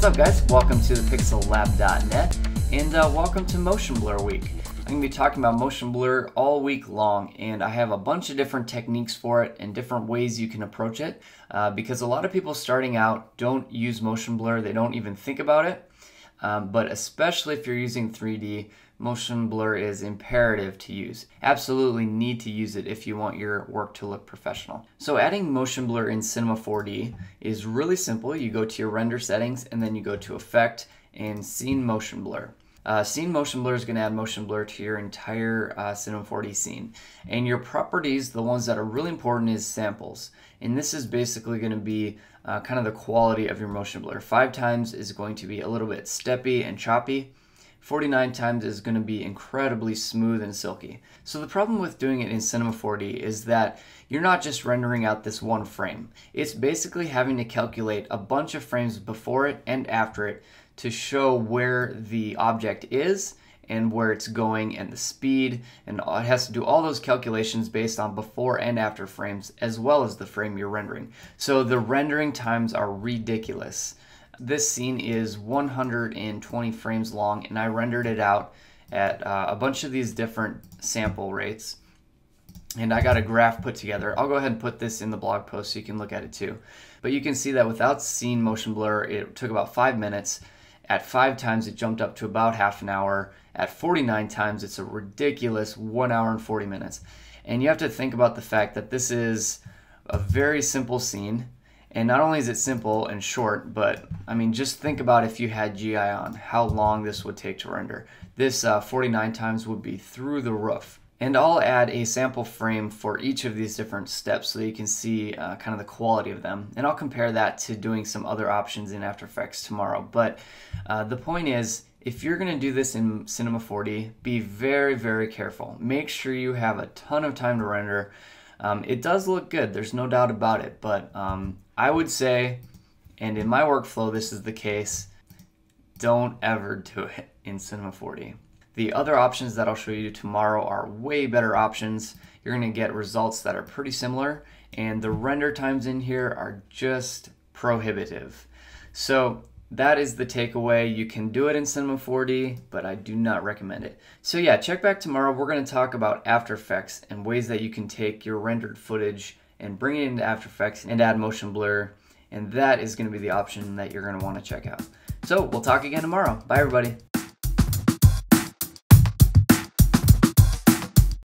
What's up guys? Welcome to the pixellab.net and welcome to Motion Blur Week. I'm going to be talking about motion blur all week long, and I have a bunch of different techniques for it and different ways you can approach it because a lot of people starting out don't use motion blur, they don't even think about it, but especially if you're using 3D, motion blur is imperative to use. Absolutely need to use it if you want your work to look professional. So adding motion blur in Cinema 4D is really simple. You go to your render settings and then you go to Effect and Scene Motion Blur. Scene Motion Blur is going to add motion blur to your entire Cinema 4D scene. And your properties, the ones that are really important, is samples. And this is basically going to be kind of the quality of your motion blur. 5 times is going to be a little bit steppy and choppy. 49 times is going to be incredibly smooth and silky. So the problem with doing it in Cinema 4D is that you're not just rendering out this one frame. It's basically having to calculate a bunch of frames before it and after it to show where the object is and where it's going and the speed, and it has to do all those calculations based on before and after frames as well as the frame you're rendering. So the rendering times are ridiculous. This scene is 120 frames long, and I rendered it out at a bunch of these different sample rates, and I got a graph put together. I'll go ahead and put this in the blog post so you can look at it too. But you can see that without scene motion blur, it took about 5 minutes. At 5 times, it jumped up to about half an hour. At 49 times, it's a ridiculous 1 hour and 40 minutes. And you have to think about the fact that this is a very simple scene. And not only is it simple and short, but I mean, just think about if you had GI on, how long this would take to render. This 49 times would be through the roof. And I'll add a sample frame for each of these different steps so that you can see kind of the quality of them. And I'll compare that to doing some other options in After Effects tomorrow. But the point is, if you're going to do this in Cinema 4D, be very, very careful. Make sure you have a ton of time to render. It does look good, there's no doubt about it, but I would say, and in my workflow this is the case, don't ever do it in Cinema 4D. The other options that I'll show you tomorrow are way better options. You're going to get results that are pretty similar, and the render times in here are just prohibitive. So that is the takeaway. You can do it in Cinema 4D, but I do not recommend it. So yeah, check back tomorrow. We're going to talk about After Effects and ways that you can take your rendered footage and bring it into After Effects and add motion blur, and that is going to be the option that you're going to want to check out. So we'll talk again tomorrow. Bye everybody.